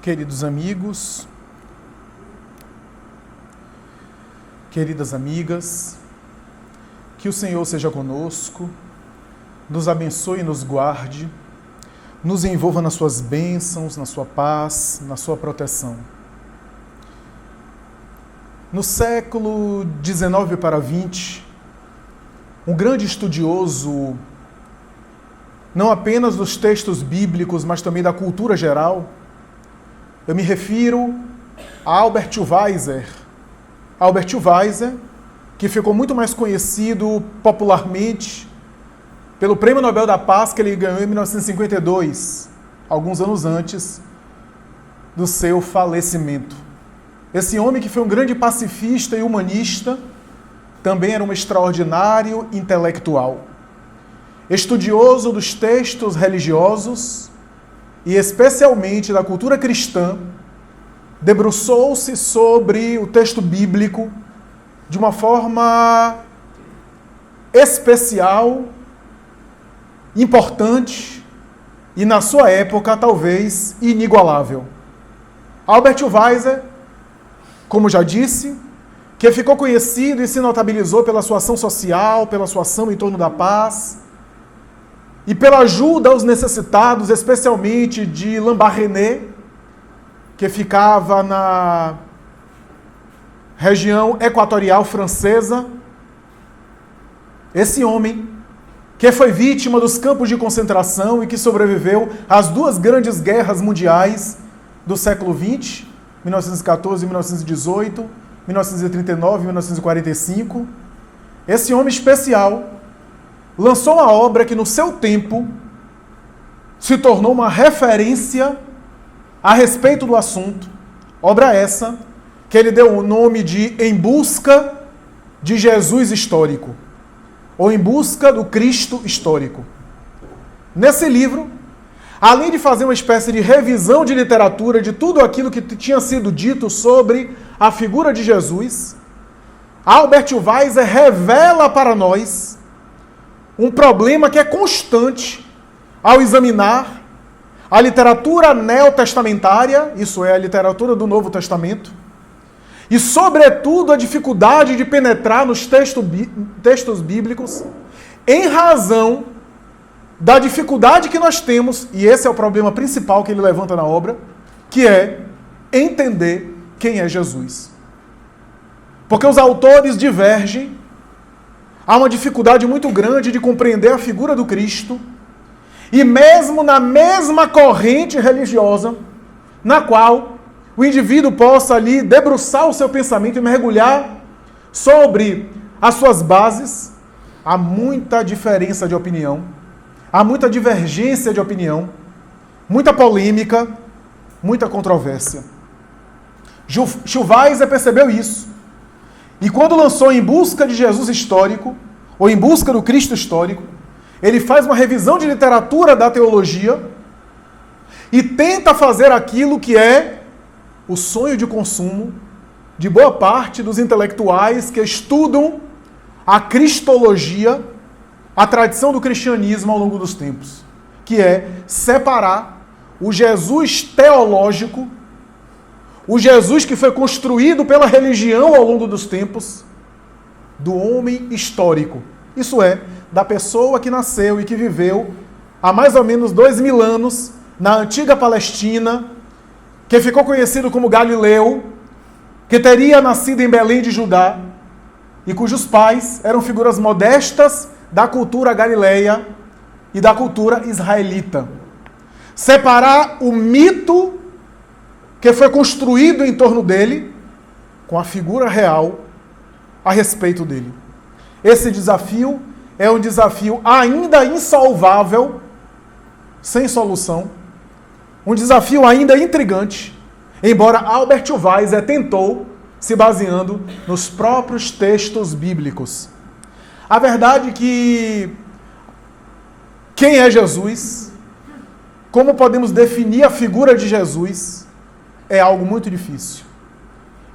Queridos amigos, queridas amigas, que o Senhor seja conosco, nos abençoe e nos guarde, nos envolva nas suas bênçãos, na sua paz, na sua proteção. No século XIX para XX, um grande estudioso, não apenas dos textos bíblicos, mas também da cultura geral, eu me refiro a Albert Schweitzer. Albert Schweitzer, que ficou muito mais conhecido popularmente pelo Prêmio Nobel da Paz que ele ganhou em 1952, alguns anos antes do seu falecimento. Esse homem que foi um grande pacifista e humanista, também era um extraordinário intelectual. Estudioso dos textos religiosos e especialmente da cultura cristã, debruçou-se sobre o texto bíblico de uma forma especial, importante e, na sua época, talvez inigualável. Albert Schweitzer, como já disse, que ficou conhecido e se notabilizou pela sua ação social, pela sua ação em torno da paz e pela ajuda aos necessitados, especialmente de Lambaréné, que ficava na região equatorial francesa. Esse homem, que foi vítima dos campos de concentração e que sobreviveu às duas grandes guerras mundiais do século XX, 1914 e 1918, 1939 e 1945, esse homem especial lançou uma obra que no seu tempo se tornou uma referência a respeito do assunto, obra essa que ele deu o nome de Em Busca de Jesus Histórico, ou Em Busca do Cristo Histórico. Nesse livro, além de fazer uma espécie de revisão de literatura de tudo aquilo que tinha sido dito sobre a figura de Jesus, Albert Schweitzer revela para nós um problema que é constante ao examinar a literatura neotestamentária, isso é, a literatura do Novo Testamento, e, sobretudo, a dificuldade de penetrar nos textos bíblicos, em razão da dificuldade que nós temos, e esse é o problema principal que ele levanta na obra, que é entender quem é Jesus. Porque os autores divergem, há uma dificuldade muito grande de compreender a figura do Cristo, e mesmo na mesma corrente religiosa, na qual o indivíduo possa ali debruçar o seu pensamento e mergulhar sobre as suas bases, há muita diferença de opinião, há muita divergência de opinião, muita polêmica, muita controvérsia. Schweitzer percebeu isso. E quando lançou Em Busca de Jesus Histórico, ou Em Busca do Cristo Histórico, ele faz uma revisão de literatura da teologia e tenta fazer aquilo que é o sonho de consumo de boa parte dos intelectuais que estudam a cristologia, a tradição do cristianismo ao longo dos tempos, que é separar o Jesus teológico, o Jesus que foi construído pela religião ao longo dos tempos, do homem histórico. Isso é, da pessoa que nasceu e que viveu há mais ou menos 2000 anos na antiga Palestina, que ficou conhecido como Galileu, que teria nascido em Belém de Judá e cujos pais eram figuras modestas da cultura galileia e da cultura israelita. Separar o mito que foi construído em torno dele com a figura real a respeito dele. Esse desafio é um desafio ainda insolvável, sem solução, um desafio ainda intrigante, embora Albert Schweitzer tentou, se baseando nos próprios textos bíblicos. A verdade é que quem é Jesus, como podemos definir a figura de Jesus, é algo muito difícil.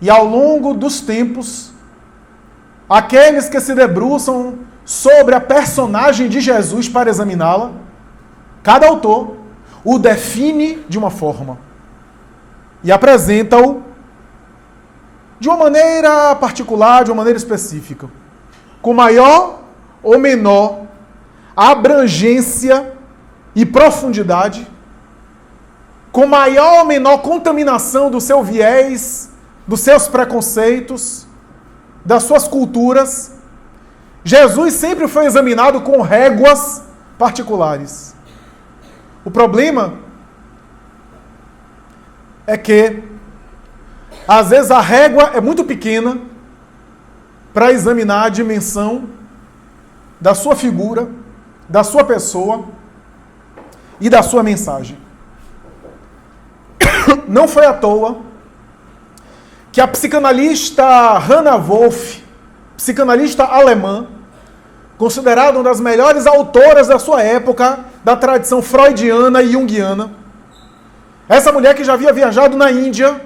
E ao longo dos tempos, aqueles que se debruçam sobre a personagem de Jesus para examiná-la, cada autor o define de uma forma. e apresenta-o de uma maneira particular, de uma maneira específica, com maior ou menor abrangência e profundidade, com maior ou menor contaminação do seu viés, dos seus preconceitos, das suas culturas. Jesus sempre foi examinado com réguas particulares. O problema é que, às vezes, a régua é muito pequena para examinar a dimensão da sua figura, da sua pessoa e da sua mensagem. Não foi à toa que a psicanalista Hannah Wolff, psicanalista alemã, considerada uma das melhores autoras da sua época, da tradição freudiana e junguiana, essa mulher que já havia viajado na Índia,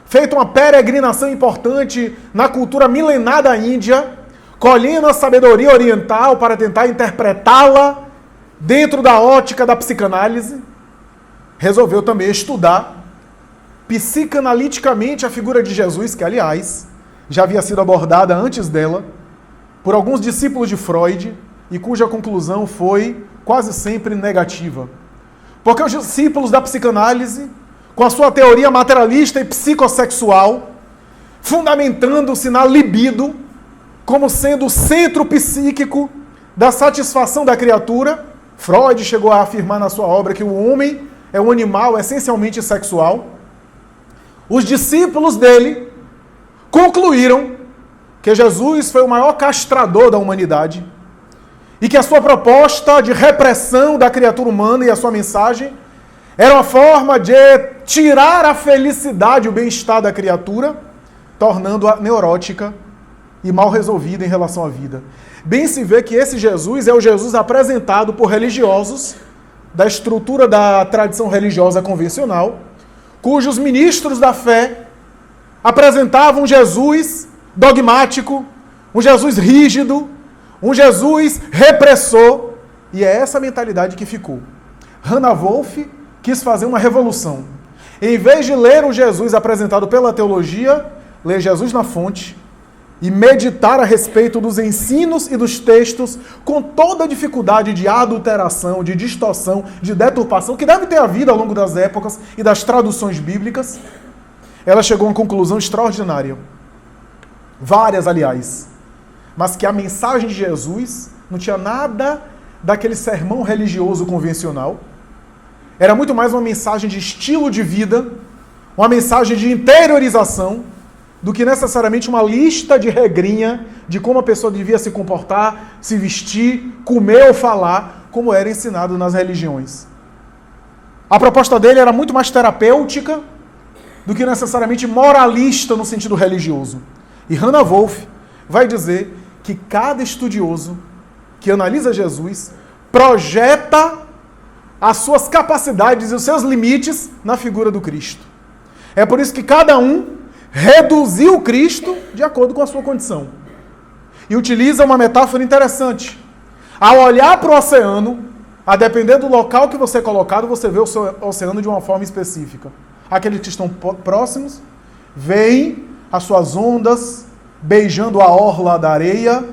feito uma peregrinação importante na cultura milenar da Índia, colhendo a sabedoria oriental para tentar interpretá-la dentro da ótica da psicanálise, resolveu também estudar psicanaliticamente a figura de Jesus, que, aliás, já havia sido abordada antes dela por alguns discípulos de Freud e cuja conclusão foi quase sempre negativa. Porque os discípulos da psicanálise, com a sua teoria materialista e psicossexual, fundamentando-se na libido como sendo o centro psíquico da satisfação da criatura, Freud chegou a afirmar na sua obra que o homem é um animal essencialmente sexual. Os discípulos dele concluíram que Jesus foi o maior castrador da humanidade e que a sua proposta de repressão da criatura humana e a sua mensagem era uma forma de tirar a felicidade, o bem-estar da criatura, tornando-a neurótica e mal resolvida em relação à vida. Bem se vê que esse Jesus é o Jesus apresentado por religiosos da estrutura da tradição religiosa convencional, cujos ministros da fé apresentavam um Jesus dogmático, um Jesus rígido, um Jesus repressor, e é essa mentalidade que ficou. Hannah Wolff quis fazer uma revolução. Em vez de ler o Jesus apresentado pela teologia, ler Jesus na fonte e meditar a respeito dos ensinos e dos textos com toda a dificuldade de adulteração, de distorção, de deturpação que deve ter havido ao longo das épocas e das traduções bíblicas, ela chegou a uma conclusão extraordinária. Várias, aliás. Mas que a mensagem de Jesus não tinha nada daquele sermão religioso convencional. Era muito mais uma mensagem de estilo de vida, uma mensagem de interiorização, do que necessariamente uma lista de regrinha de como a pessoa devia se comportar, se vestir, comer ou falar, como era ensinado nas religiões. A proposta dele era muito mais terapêutica do que necessariamente moralista no sentido religioso. E Hannah Wolff vai dizer que cada estudioso que analisa Jesus projeta as suas capacidades e os seus limites na figura do Cristo. É por isso que cada um reduziu o Cristo de acordo com a sua condição. E utiliza uma metáfora interessante. Ao olhar para o oceano, a depender do local que você é colocado, você vê o seu oceano de uma forma específica. Aqueles que estão próximos veem as suas ondas beijando a orla da areia,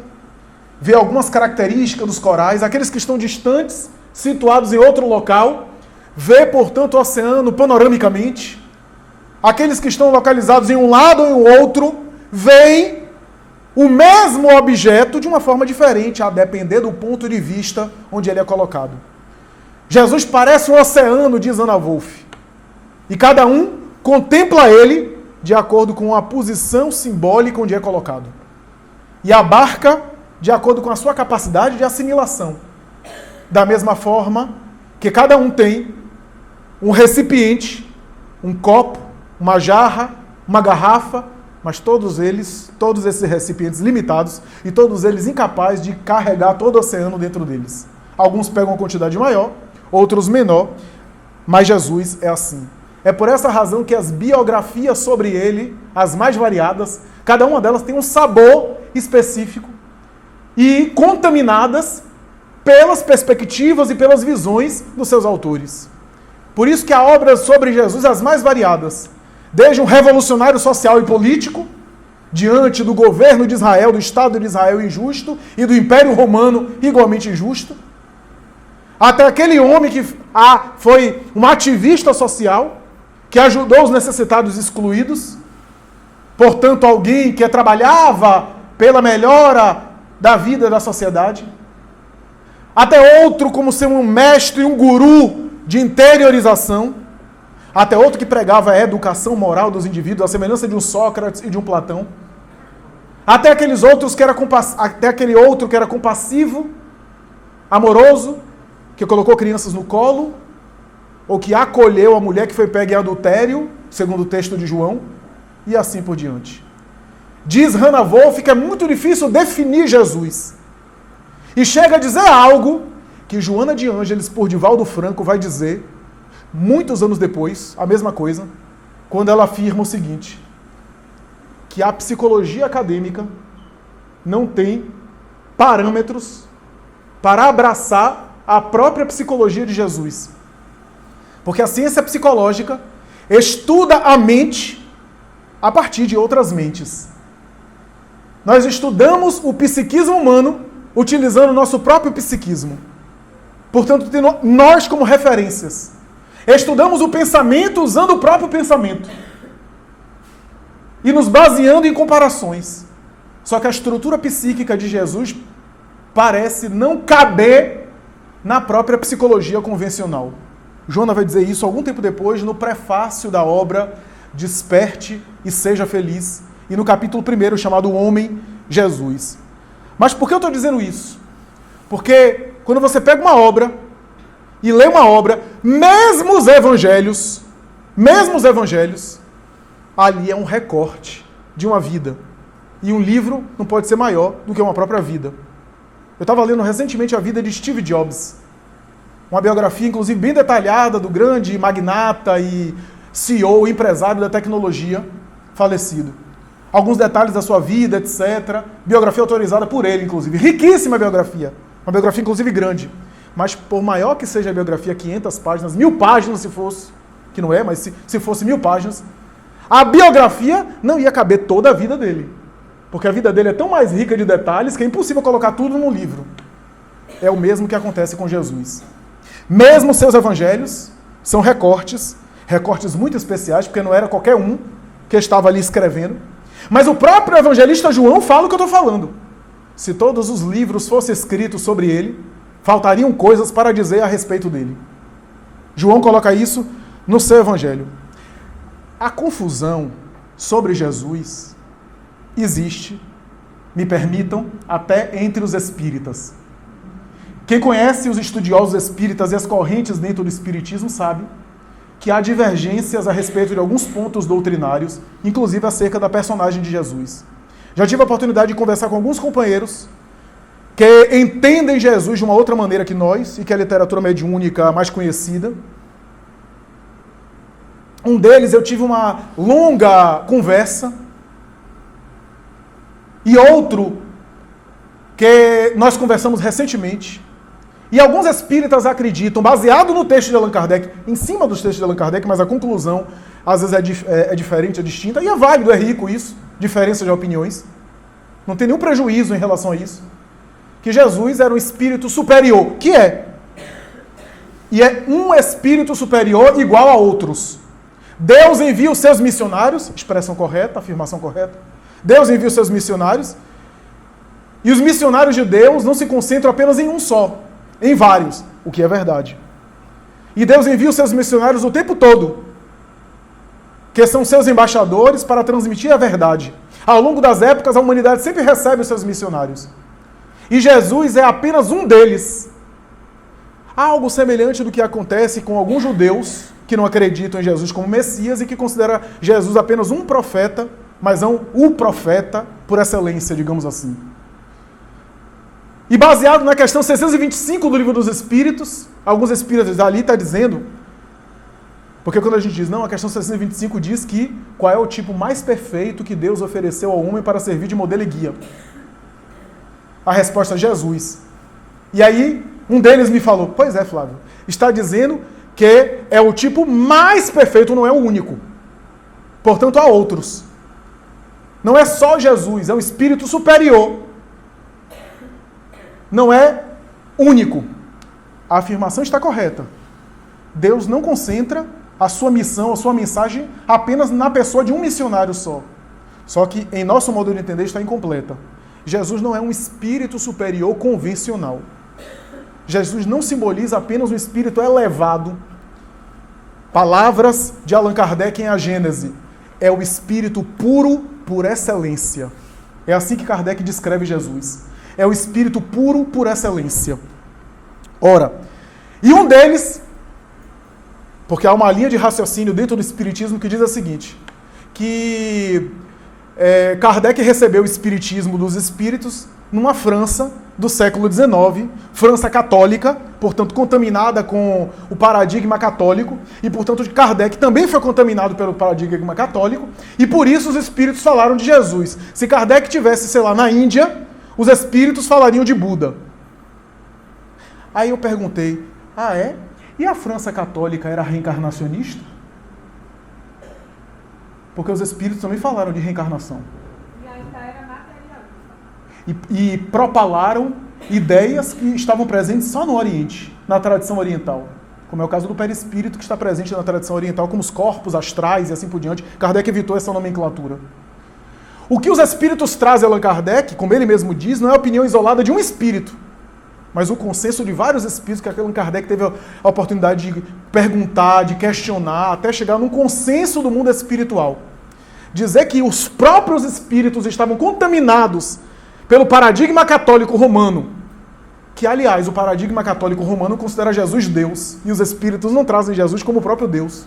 vê algumas características dos corais. Aqueles que estão distantes, situados em outro local, vê, portanto, o oceano panoramicamente. Aqueles que estão localizados em um lado ou em outro, veem o mesmo objeto de uma forma diferente, a depender do ponto de vista onde ele é colocado. Jesus parece um oceano, diz Hannah Wolff, e cada um contempla ele de acordo com a posição simbólica onde é colocado. E abarca de acordo com a sua capacidade de assimilação. Da mesma forma que cada um tem um recipiente, um copo, uma jarra, uma garrafa, mas todos esses recipientes limitados e todos eles incapazes de carregar todo o oceano dentro deles. Alguns pegam uma quantidade maior, outros menor, mas Jesus é assim. É por essa razão que as biografias sobre ele, as mais variadas, cada uma delas tem um sabor específico e contaminadas pelas perspectivas e pelas visões dos seus autores. Por isso que há obras sobre Jesus as mais variadas, desde um revolucionário social e político, diante do governo de Israel, do Estado de Israel injusto, e do Império Romano igualmente injusto, até aquele homem que foi um ativista social, que ajudou os necessitados excluídos, portanto alguém que trabalhava pela melhora da vida da sociedade, até outro como ser um mestre, um guru de interiorização, até outro que pregava a educação moral dos indivíduos, a semelhança de um Sócrates e de um Platão, até aquele outro que era compassivo, amoroso, que colocou crianças no colo, ou que acolheu a mulher que foi pega em adultério, segundo o texto de João, e assim por diante. Diz Hannah Wolff que é muito difícil definir Jesus. E chega a dizer algo que Joana de Ângeles, por Divaldo Franco, vai dizer, muitos anos depois, a mesma coisa, quando ela afirma o seguinte, que a psicologia acadêmica não tem parâmetros para abraçar a própria psicologia de Jesus. Porque a ciência psicológica estuda a mente a partir de outras mentes. Nós estudamos o psiquismo humano utilizando o nosso próprio psiquismo. Portanto, tendo nós como referências. Estudamos o pensamento usando o próprio pensamento. E nos baseando em comparações. Só que a estrutura psíquica de Jesus parece não caber na própria psicologia convencional. Joana vai dizer isso algum tempo depois, no prefácio da obra Desperte e Seja Feliz, e no capítulo 1, chamado O Homem Jesus. Mas por que eu estou dizendo isso? Porque quando você pega uma obra e lê uma obra, mesmo os evangelhos, ali é um recorte de uma vida. E um livro não pode ser maior do que uma própria vida. Eu estava lendo recentemente a vida de Steve Jobs. Uma biografia, inclusive, bem detalhada do grande magnata e CEO, empresário da tecnologia, falecido. Alguns detalhes da sua vida, etc. Biografia autorizada por ele, inclusive. Riquíssima biografia. Uma biografia, inclusive, grande. Mas, por maior que seja a biografia, 500 páginas, 1000 páginas se fosse, que não é, mas se fosse 1000 páginas, a biografia não ia caber toda a vida dele. Porque a vida dele é tão mais rica de detalhes que é impossível colocar tudo num livro. É o mesmo que acontece com Jesus. Mesmo seus evangelhos são recortes muito especiais, porque não era qualquer um que estava ali escrevendo. Mas o próprio evangelista João fala o que eu estou falando. Se todos os livros fossem escritos sobre ele, faltariam coisas para dizer a respeito dele. João coloca isso no seu evangelho. A confusão sobre Jesus existe, me permitam, até entre os espíritas. Quem conhece os estudiosos espíritas e as correntes dentro do espiritismo sabe que há divergências a respeito de alguns pontos doutrinários, inclusive acerca da personagem de Jesus. Já tive a oportunidade de conversar com alguns companheiros que entendem Jesus de uma outra maneira que nós, e que é a literatura mediúnica mais conhecida. Um deles eu tive uma longa conversa, e outro que nós conversamos recentemente, e alguns espíritas acreditam, baseado no texto de Allan Kardec, em cima dos textos de Allan Kardec, mas a conclusão às vezes é diferente, é distinta, e é válido, é rico isso, diferença de opiniões. Não tem nenhum prejuízo em relação a isso. Que Jesus era um espírito superior, que é. E é um espírito superior igual a outros. Deus envia os seus missionários, expressão correta, afirmação correta. Deus envia os seus missionários, e os missionários de Deus não se concentram apenas em um só, em vários, o que é verdade. E Deus envia os seus missionários o tempo todo, que são seus embaixadores para transmitir a verdade. Ao longo das épocas, a humanidade sempre recebe os seus missionários. E Jesus é apenas um deles. Há algo semelhante do que acontece com alguns judeus que não acreditam em Jesus como Messias e que consideram Jesus apenas um profeta, mas não o profeta por excelência, digamos assim. E baseado na questão 625 do Livro dos Espíritos, alguns espíritas ali estão dizendo, porque quando a gente diz, não, a questão 625 diz que qual é o tipo mais perfeito que Deus ofereceu ao homem para servir de modelo e guia. A resposta é Jesus. E aí, um deles me falou, pois é, Flávio, está dizendo que é o tipo mais perfeito, não é o único. Portanto, há outros. Não é só Jesus, é um espírito superior. Não é único. A afirmação está correta. Deus não concentra a sua missão, a sua mensagem apenas na pessoa de um missionário só. Só que, em nosso modo de entender, está incompleta. Jesus não é um espírito superior convencional. Jesus não simboliza apenas um espírito elevado. Palavras de Allan Kardec em A Gênese. É o espírito puro por excelência. É assim que Kardec descreve Jesus. É o espírito puro por excelência. Ora, e um deles, porque há uma linha de raciocínio dentro do espiritismo que diz o seguinte, que Kardec recebeu o espiritismo dos espíritos numa França do século XIX, França católica, portanto contaminada com o paradigma católico, e portanto Kardec também foi contaminado pelo paradigma católico, e por isso os espíritos falaram de Jesus. Se Kardec tivesse, sei lá, na Índia, os espíritos falariam de Buda. Aí eu perguntei, e a França católica era reencarnacionista? Porque os espíritos também falaram de reencarnação. E ainda era materialista. E propalaram ideias que estavam presentes só no Oriente, na tradição oriental. Como é o caso do perispírito, que está presente na tradição oriental, como os corpos astrais e assim por diante. Kardec evitou essa nomenclatura. O que os espíritos trazem a Allan Kardec, como ele mesmo diz, não é a opinião isolada de um espírito, mas o consenso de vários espíritos que Allan Kardec teve a oportunidade de perguntar, de questionar, até chegar num consenso do mundo espiritual. Dizer que os próprios espíritos estavam contaminados pelo paradigma católico romano, que, aliás, o paradigma católico romano considera Jesus Deus, e os espíritos não trazem Jesus como o próprio Deus,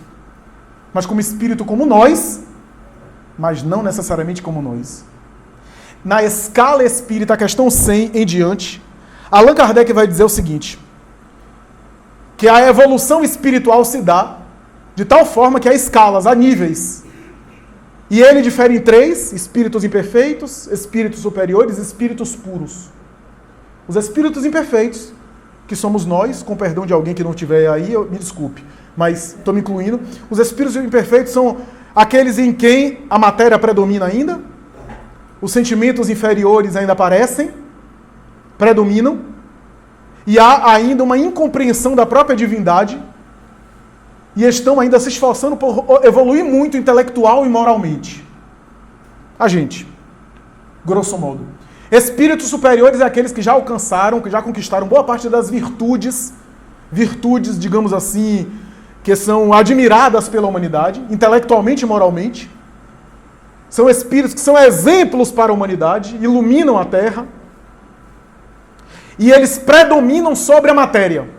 mas como espírito como nós, mas não necessariamente como nós. Na escala espírita, a questão 100 em diante, Allan Kardec vai dizer o seguinte, que a evolução espiritual se dá de tal forma que há escalas, há níveis. E ele difere em 3, espíritos imperfeitos, espíritos superiores e espíritos puros. Os espíritos imperfeitos, que somos nós, com perdão de alguém que não estiver aí, me desculpe, mas estou me incluindo. Os espíritos imperfeitos são aqueles em quem a matéria predomina ainda, os sentimentos inferiores ainda aparecem, predominam, e há ainda uma incompreensão da própria divindade, e estão ainda se esforçando por evoluir muito intelectual e moralmente. A gente, grosso modo. Espíritos superiores é aqueles que já alcançaram, que já conquistaram boa parte das virtudes, digamos assim, que são admiradas pela humanidade, intelectualmente e moralmente. São espíritos que são exemplos para a humanidade, iluminam a Terra, e eles predominam sobre a matéria.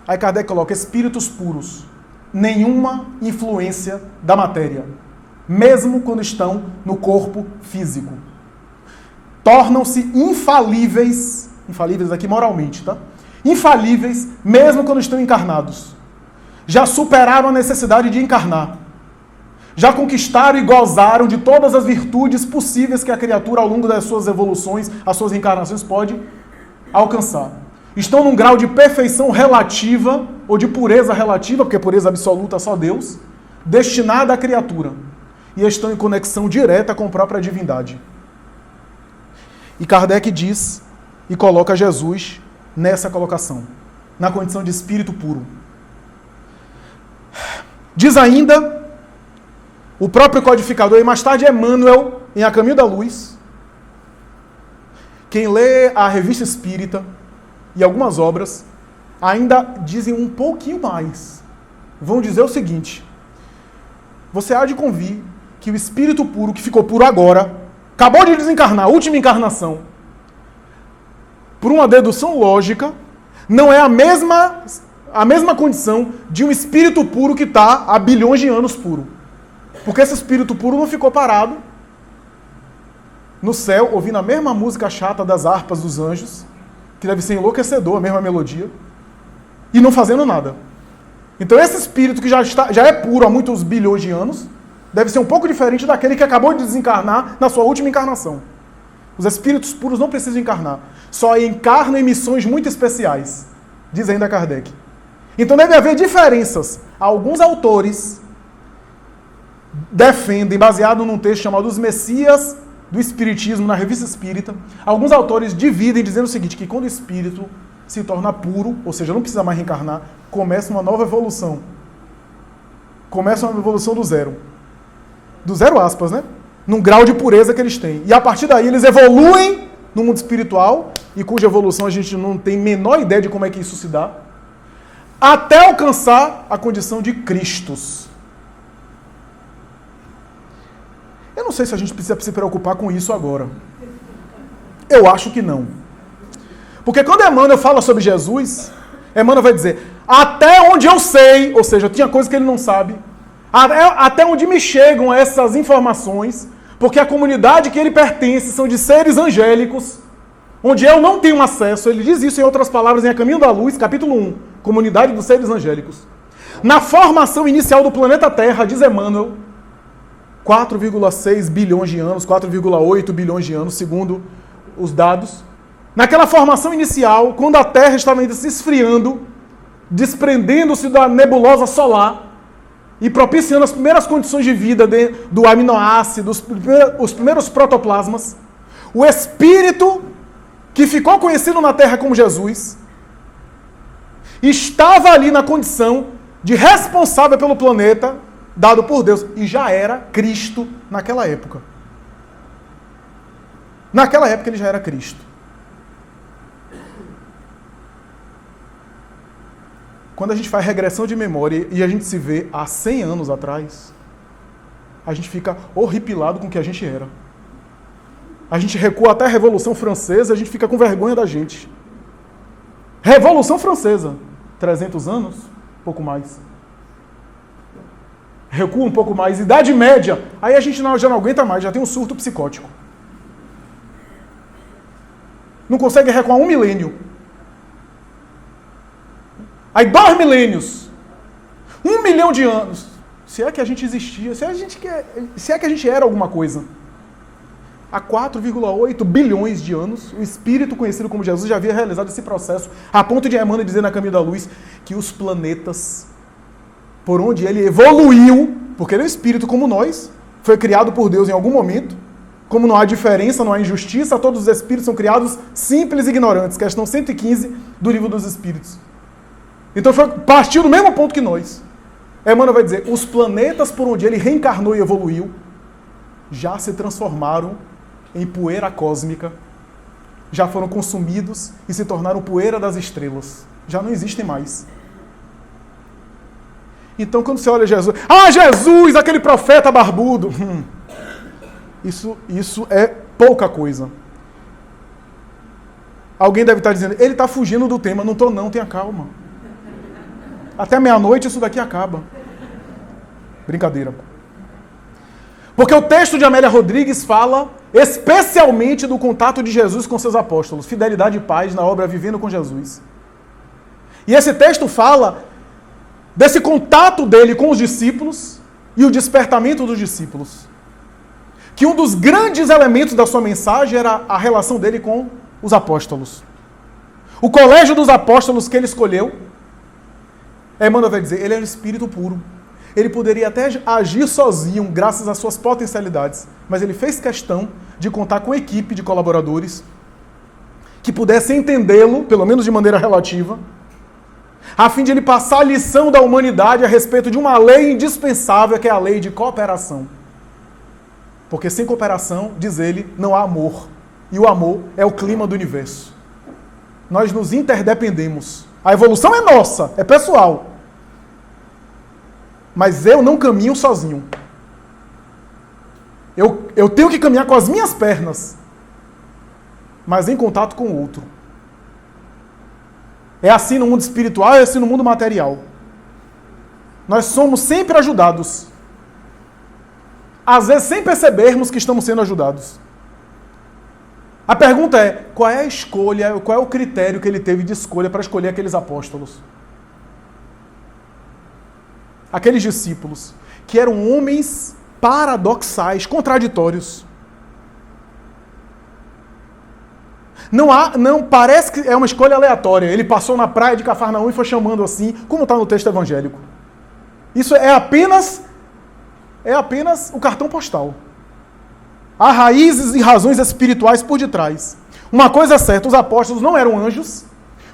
Aí Kardec coloca espíritos puros. Nenhuma influência da matéria, mesmo quando estão no corpo físico. Tornam-se infalíveis aqui moralmente, tá? Infalíveis, mesmo quando estão encarnados. Já superaram a necessidade de encarnar. Já conquistaram e gozaram de todas as virtudes possíveis que a criatura, ao longo das suas evoluções, as suas encarnações, pode alcançar. Estão num grau de perfeição relativa, ou de pureza relativa, porque pureza absoluta só Deus, destinada à criatura. E estão em conexão direta com a própria divindade. E Kardec diz, e coloca Jesus nessa colocação, na condição de espírito puro. Diz ainda o próprio codificador, e mais tarde Emmanuel, em A Caminho da Luz. Quem lê a Revista Espírita e algumas obras, ainda dizem um pouquinho mais. Vão dizer o seguinte: você há de convir que o espírito puro, que ficou puro agora, acabou de desencarnar, a última encarnação, por uma dedução lógica, não é a mesma condição de um espírito puro que está há bilhões de anos puro. Porque esse espírito puro não ficou parado no céu, ouvindo a mesma música chata das harpas dos anjos, que deve ser enlouquecedor, a mesma melodia, e não fazendo nada. Então esse espírito que já é puro há muitos bilhões de anos, deve ser um pouco diferente daquele que acabou de desencarnar na sua última encarnação. Os espíritos puros não precisam encarnar, só encarnam em missões muito especiais, diz ainda Kardec. Então deve haver diferenças. Alguns autores defendem, baseado num texto chamado Os Messias do Espiritismo, na Revista Espírita, alguns autores dividem dizendo o seguinte, que quando o espírito se torna puro, ou seja, não precisa mais reencarnar, começa uma nova evolução. Começa uma evolução do zero. Do zero aspas, né? Num grau de pureza que eles têm. E a partir daí eles evoluem no mundo espiritual, e cuja evolução a gente não tem menor ideia de como é que isso se dá, até alcançar a condição de Cristos. Eu não sei se a gente precisa se preocupar com isso agora. Eu acho que não. Porque quando Emmanuel fala sobre Jesus, Emmanuel vai dizer, até onde eu sei, ou seja, tinha coisa que ele não sabe, até onde me chegam essas informações, porque a comunidade que ele pertence são de seres angélicos, onde eu não tenho acesso, ele diz isso em outras palavras, em A Caminho da Luz, capítulo 1, Comunidade dos Seres Angélicos. Na formação inicial do planeta Terra, diz Emmanuel, 4,6 bilhões de anos, 4,8 bilhões de anos, segundo os dados. Naquela formação inicial, quando a Terra estava ainda se esfriando, desprendendo-se da nebulosa solar e propiciando as primeiras condições de vida do aminoácido, os primeiros protoplasmas, o Espírito, que ficou conhecido na Terra como Jesus, estava ali na condição de responsável pelo planeta, dado por Deus, e já era Cristo naquela época. Naquela época ele já era Cristo. Quando a gente faz regressão de memória e a gente se vê há 100 anos atrás, a gente fica horripilado com o que a gente era. A gente recua até a Revolução Francesa, a gente fica com vergonha da gente. Revolução Francesa, 300 anos, pouco mais. Recua um pouco mais, Idade Média, aí a gente já não aguenta mais, já tem um surto psicótico. Não consegue recuar um milênio. Aí 2 milênios, 1 milhão de anos, se é que a gente existia, se é que a gente era alguma coisa. Há 4,8 bilhões de anos, o Espírito conhecido como Jesus já havia realizado esse processo, a ponto de Emmanuel dizer na Caminho da Luz que os planetas, por onde ele evoluiu, porque ele é um Espírito como nós, foi criado por Deus em algum momento, como não há diferença, não há injustiça, todos os Espíritos são criados simples e ignorantes, questão 115 do Livro dos Espíritos. Então partiu do mesmo ponto que nós. Emmanuel vai dizer, os planetas por onde ele reencarnou e evoluiu, já se transformaram em poeira cósmica, já foram consumidos e se tornaram poeira das estrelas. Já não existem mais. Então quando você olha Jesus, Jesus, aquele profeta barbudo, isso é pouca coisa. Alguém deve estar dizendo, ele está fugindo do tema. Não estou não, tenha calma. Até meia-noite isso daqui acaba. Brincadeira. Porque o texto de Amélia Rodrigues fala especialmente do contato de Jesus com seus apóstolos, fidelidade e paz na obra Vivendo com Jesus. E esse texto fala desse contato dele com os discípulos e o despertamento dos discípulos. Que um dos grandes elementos da sua mensagem era a relação dele com os apóstolos. O colégio dos apóstolos que ele escolheu, Emmanuel vai dizer, ele era um espírito puro. Ele poderia até agir sozinho, graças às suas potencialidades, mas ele fez questão de contar com uma equipe de colaboradores que pudessem entendê-lo, pelo menos de maneira relativa, a fim de ele passar a lição da humanidade a respeito de uma lei indispensável, que é a lei de cooperação. Porque sem cooperação, diz ele, não há amor. E o amor é o clima do universo. Nós nos interdependemos. A evolução é nossa, é pessoal. Mas eu não caminho sozinho. Eu tenho que caminhar com as minhas pernas, mas em contato com o outro. É assim no mundo espiritual, é assim no mundo material. Nós somos sempre ajudados. Às vezes sem percebermos que estamos sendo ajudados. A pergunta é, qual é a escolha, qual é o critério que ele teve de escolha para escolher aqueles apóstolos? Aqueles discípulos, que eram homens paradoxais, contraditórios. Não parece que é uma escolha aleatória. Ele passou na praia de Cafarnaum e foi chamando assim, como está no texto evangélico. Isso é apenas é apenas o cartão postal. Há raízes e razões espirituais por detrás. Uma coisa é certa, os apóstolos não eram anjos,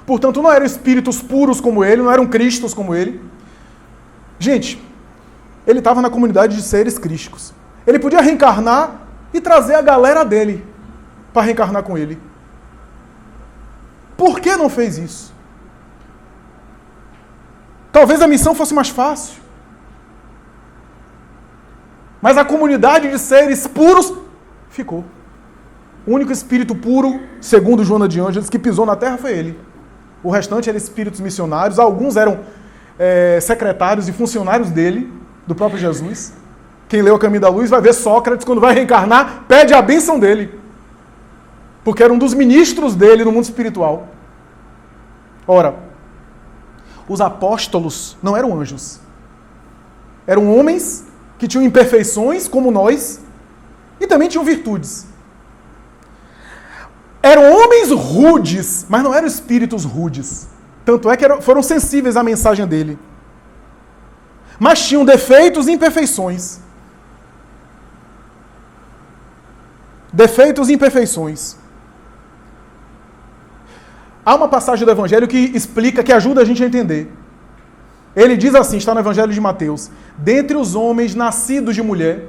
portanto não eram espíritos puros como ele, não eram cristos como ele. Gente, ele estava na comunidade de seres crísticos. Ele podia reencarnar e trazer a galera dele para reencarnar com ele. Por que não fez isso? Talvez a missão fosse mais fácil. Mas a comunidade de seres puros ficou. O único espírito puro, segundo Joana de Ângeles, que pisou na terra foi ele. O restante eram espíritos missionários, alguns eram secretários e funcionários dele, do próprio Jesus. Quem leu O Caminho da Luz vai ver Sócrates, quando vai reencarnar, pede a bênção dele. Porque era um dos ministros dele no mundo espiritual. Ora, os apóstolos não eram anjos. Eram homens que tinham imperfeições, como nós, e também tinham virtudes. Eram homens rudes, mas não eram espíritos rudes. Tanto é que foram sensíveis à mensagem dele. Mas tinham defeitos e imperfeições. Defeitos e imperfeições. Há uma passagem do Evangelho que explica, que ajuda a gente a entender. Ele diz assim, está no Evangelho de Mateus: dentre os homens nascidos de mulher,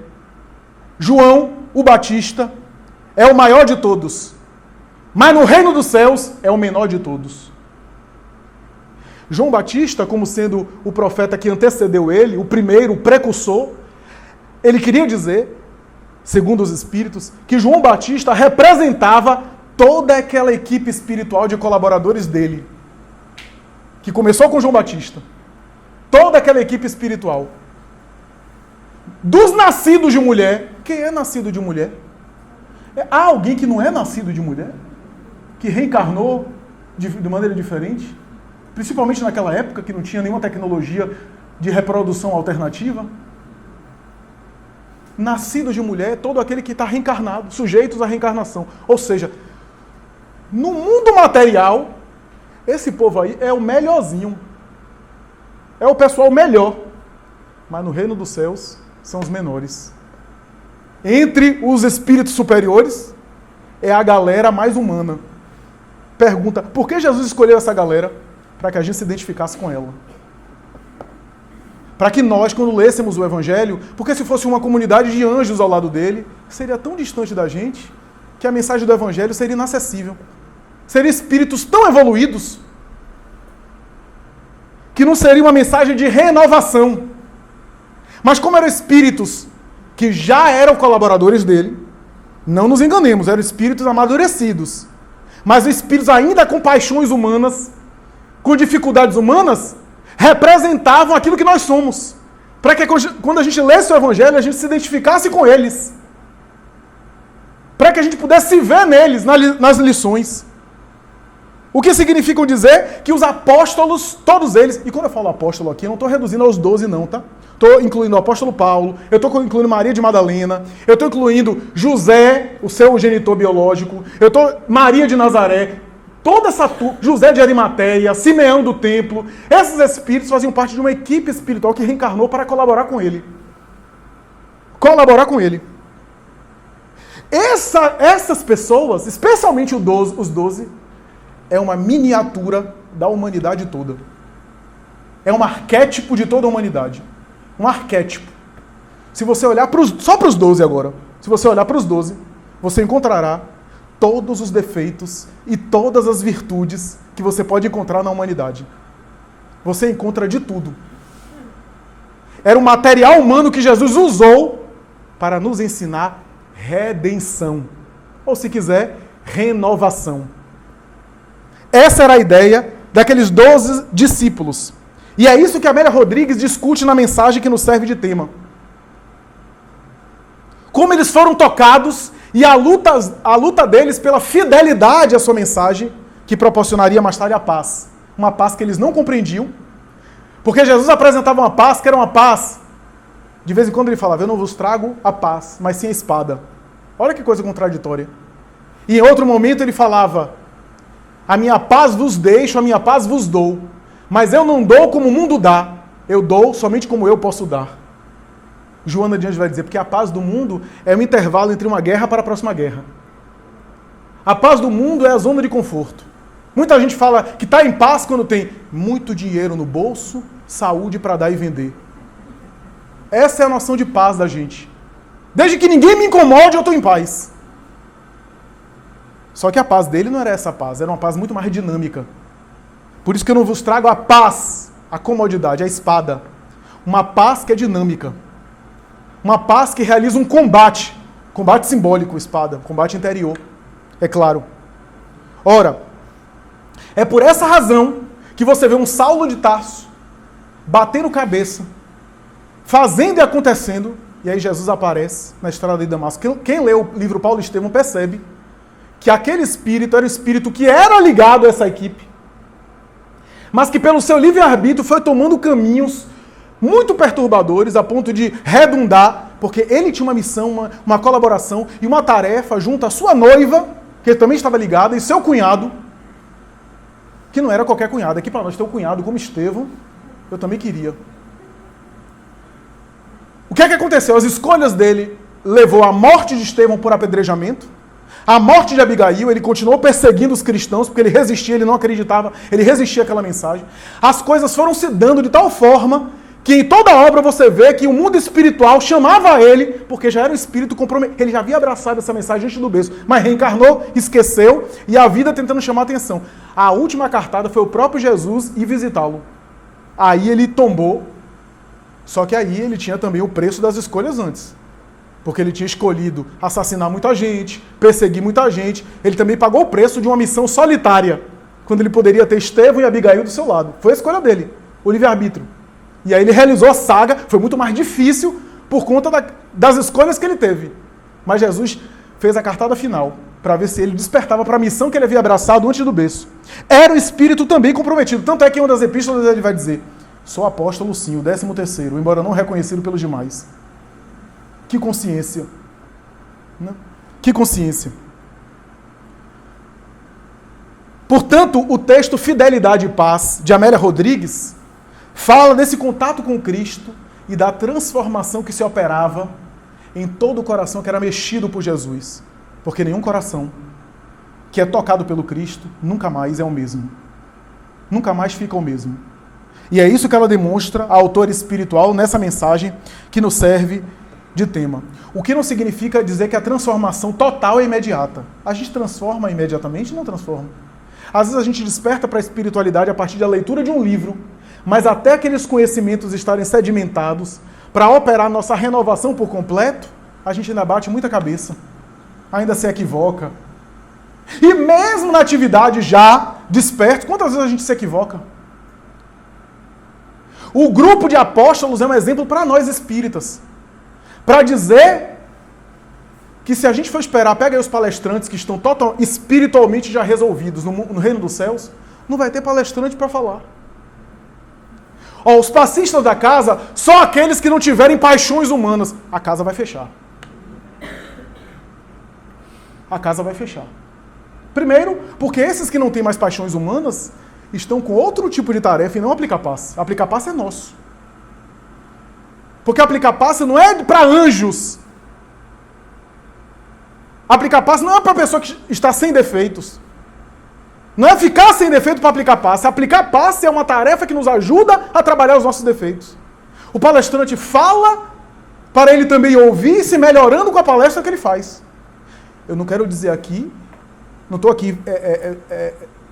João, o Batista, é o maior de todos, mas no reino dos céus é o menor de todos. João Batista, como sendo o profeta que antecedeu ele, o primeiro, o precursor, ele queria dizer, segundo os Espíritos, que João Batista representava toda aquela equipe espiritual de colaboradores dele, que começou com João Batista. Toda aquela equipe espiritual. Dos nascidos de mulher. Quem é nascido de mulher? Há alguém que não é nascido de mulher? Que reencarnou de maneira diferente? Principalmente naquela época, que não tinha nenhuma tecnologia de reprodução alternativa? Nascido de mulher é todo aquele que está reencarnado, sujeitos à reencarnação. Ou seja, no mundo material, esse povo aí é o melhorzinho. É o pessoal melhor. Mas no reino dos céus, são os menores. Entre os espíritos superiores, é a galera mais humana. Pergunta, por que Jesus escolheu essa galera? Para que a gente se identificasse com ela. Para que nós, quando lêssemos o Evangelho, porque se fosse uma comunidade de anjos ao lado dele, seria tão distante da gente, que a mensagem do Evangelho seria inacessível. Seriam espíritos tão evoluídos, que não seria uma mensagem de renovação. Mas como eram espíritos que já eram colaboradores dele, não nos enganemos, eram espíritos amadurecidos. Mas espíritos ainda com paixões humanas, com dificuldades humanas, representavam aquilo que nós somos. Para que quando a gente lesse o Evangelho, a gente se identificasse com eles. Para que a gente pudesse se ver neles, nas lições. O que significa dizer que os apóstolos, todos eles, e quando eu falo apóstolo aqui, eu não estou reduzindo aos 12 não, tá? Estou incluindo o apóstolo Paulo, eu estou incluindo Maria de Madalena, eu estou incluindo José, o seu genitor biológico, eu estou Maria de Nazaré, toda essa José de Arimateia, Simeão do Templo, esses espíritos faziam parte de uma equipe espiritual que reencarnou para colaborar com ele. Colaborar com ele. Essas pessoas, especialmente os 12, é uma miniatura da humanidade toda. É um arquétipo de toda a humanidade. Um arquétipo. Se você olhar só para os 12 agora, se você olhar para os 12, você encontrará todos os defeitos e todas as virtudes que você pode encontrar na humanidade. Você encontra de tudo. Era um material humano que Jesus usou para nos ensinar redenção. Ou, se quiser, renovação. Essa era a ideia daqueles 12 discípulos. E é isso que Amélia Rodrigues discute na mensagem que nos serve de tema. Como eles foram tocados e a luta deles pela fidelidade à sua mensagem, que proporcionaria mais tarde a paz. Uma paz que eles não compreendiam, porque Jesus apresentava uma paz que era uma paz. De vez em quando ele falava, eu não vos trago a paz, mas sim a espada. Olha que coisa contraditória. E em outro momento ele falava, a minha paz vos deixo, a minha paz vos dou. Mas eu não dou como o mundo dá. Eu dou somente como eu posso dar. Joana de Anjos vai dizer, porque a paz do mundo é um intervalo entre uma guerra para a próxima guerra. A paz do mundo é a zona de conforto. Muita gente fala que está em paz quando tem muito dinheiro no bolso, saúde para dar e vender. Essa é a noção de paz da gente. Desde que ninguém me incomode, eu estou em paz. Só que a paz dele não era essa paz, era uma paz muito mais dinâmica. Por isso que eu não vos trago a paz, a comodidade, a espada. Uma paz que é dinâmica. Uma paz que realiza um combate. Combate simbólico, espada. Combate interior. É claro. Ora, é por essa razão que você vê um Saulo de Tarso batendo cabeça, fazendo e acontecendo, e aí Jesus aparece na estrada de Damasco. Quem lê o livro Paulo e Estevão percebe que aquele espírito era o espírito que era ligado a essa equipe, mas que pelo seu livre-arbítrio foi tomando caminhos muito perturbadores a ponto de redundar, porque ele tinha uma missão, uma colaboração e uma tarefa junto à sua noiva, que também estava ligada, e seu cunhado, que não era qualquer cunhado. Aqui para nós ter um cunhado como Estevão, eu também queria. O que é que aconteceu? As escolhas dele levou à morte de Estevão por apedrejamento, a morte de Abigail. Ele continuou perseguindo os cristãos, porque ele resistia, ele não acreditava, ele resistia àquela mensagem. As coisas foram se dando de tal forma que em toda a obra você vê que o mundo espiritual chamava ele, porque já era um espírito comprometido. Ele já havia abraçado essa mensagem antes do berço, mas reencarnou, esqueceu, e a vida tentando chamar a atenção. A última cartada foi o próprio Jesus ir visitá-lo. Aí ele tombou, só que aí ele tinha também o preço das escolhas antes. Porque ele tinha escolhido assassinar muita gente, perseguir muita gente. Ele também pagou o preço de uma missão solitária, quando ele poderia ter Estevão e Abigail do seu lado. Foi a escolha dele, o livre-arbítrio. E aí ele realizou a saga, foi muito mais difícil por conta das escolhas que ele teve. Mas Jesus fez a cartada final, para ver se ele despertava para a missão que ele havia abraçado antes do berço. Era o espírito também comprometido. Tanto é que em uma das epístolas ele vai dizer: sou apóstolo sim, o 13º, embora não reconhecido pelos demais. Que consciência. Né? Que consciência. Portanto, o texto Fidelidade e Paz, de Amélia Rodrigues, fala desse contato com Cristo e da transformação que se operava em todo o coração que era mexido por Jesus. Porque nenhum coração que é tocado pelo Cristo nunca mais é o mesmo. Nunca mais fica o mesmo. E é isso que ela demonstra, a autora espiritual, nessa mensagem que nos serve de tema. O que não significa dizer que a transformação total é imediata. A gente transforma imediatamente? Não transforma. Às vezes a gente desperta para a espiritualidade a partir da leitura de um livro, mas até aqueles conhecimentos estarem sedimentados, para operar nossa renovação por completo, a gente ainda bate muita cabeça, ainda se equivoca. E mesmo na atividade já desperto, quantas vezes a gente se equivoca? O grupo de apóstolos é um exemplo para nós espíritas, para dizer que se a gente for esperar, pega aí os palestrantes que estão espiritualmente já resolvidos no reino dos céus, não vai ter palestrante para falar. Os passistas da casa, só aqueles que não tiverem paixões humanas. A casa vai fechar. A casa vai fechar. Primeiro, porque esses que não têm mais paixões humanas estão com outro tipo de tarefa e não aplicar passe. Aplicar passe é nosso. Porque aplicar passe não é para anjos. Aplicar passe não é para a pessoa que está sem defeitos. Não é ficar sem defeito para aplicar passe. Aplicar passe é uma tarefa que nos ajuda a trabalhar os nossos defeitos. O palestrante fala para ele também ouvir e se melhorando com a palestra que ele faz. Eu não quero dizer aqui, não estou aqui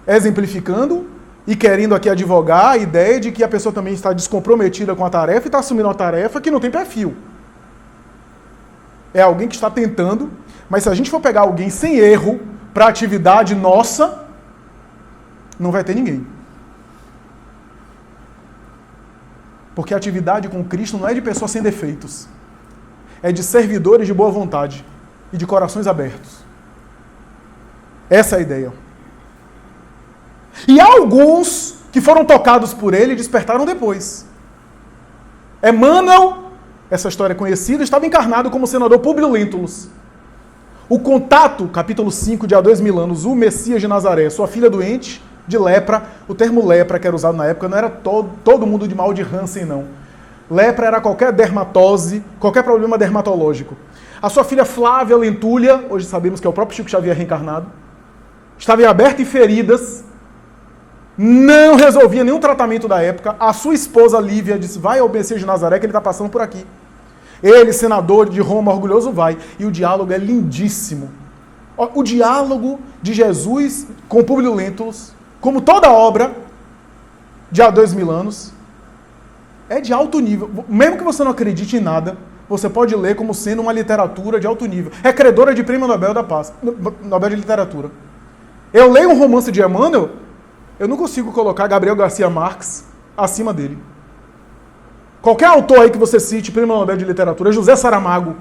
exemplificando e querendo aqui advogar a ideia de que a pessoa também está descomprometida com a tarefa e está assumindo uma tarefa que não tem perfil. É alguém que está tentando, mas se a gente for pegar alguém sem erro para a atividade nossa, não vai ter ninguém. Porque a atividade com Cristo não é de pessoas sem defeitos. É de servidores de boa vontade e de corações abertos. Essa é a ideia. E há alguns que foram tocados por ele e despertaram depois. Emmanuel, essa história é conhecida, estava encarnado como senador Públio Lentulus. O contato, capítulo 5 de Há 2000 anos, o Messias de Nazaré, sua filha doente, de lepra, o termo lepra que era usado na época não era todo mundo de mal de Hansen, não. Lepra era qualquer dermatose, qualquer problema dermatológico. A sua filha Flávia Lentulha, hoje sabemos que é o próprio Chico Xavier reencarnado, estava em aberta e feridas, não resolvia nenhum tratamento da época. A sua esposa Lívia disse, vai ao BC de Nazaré que ele está passando por aqui. Ele, senador de Roma, orgulhoso, vai. E o diálogo é lindíssimo. O diálogo de Jesus com Públio Lentulus, como toda obra de há 2000 anos, é de alto nível. Mesmo que você não acredite em nada, você pode ler como sendo uma literatura de alto nível. É credora de Prêmio Nobel da Paz, Nobel de Literatura. Eu leio um romance de Emmanuel, eu não consigo colocar Gabriel Garcia Marques acima dele. Qualquer autor aí que você cite, Prêmio Nobel de Literatura, José Saramago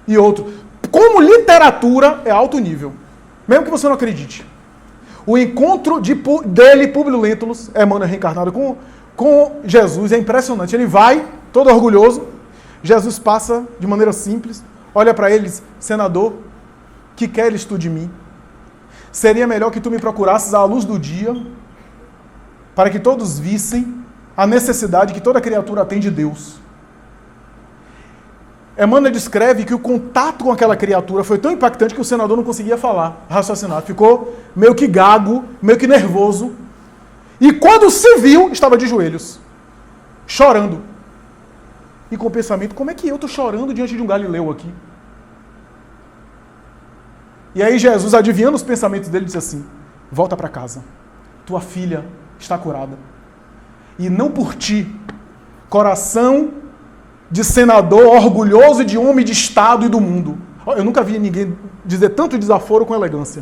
e outro. Como literatura, é alto nível. Mesmo que você não acredite. O encontro dele, Públio Lentulus, Emmanuel reencarnado com Jesus, é impressionante. Ele vai, todo orgulhoso, Jesus passa de maneira simples, olha para ele e diz, senador, que queres tu de mim? Seria melhor que tu me procurasses à luz do dia, para que todos vissem a necessidade que toda criatura tem de Deus. Emmanuel descreve que o contato com aquela criatura foi tão impactante que o senador não conseguia falar, raciocinar. Ficou meio que gago, meio que nervoso. E quando se viu, estava de joelhos, chorando. E com o pensamento, como é que eu estou chorando diante de um Galileu aqui? E aí Jesus, adivinhando os pensamentos dele, disse assim, volta para casa, tua filha está curada. E não por ti, coração de senador orgulhoso de homem de Estado e do mundo. Eu nunca vi ninguém dizer tanto desaforo com elegância.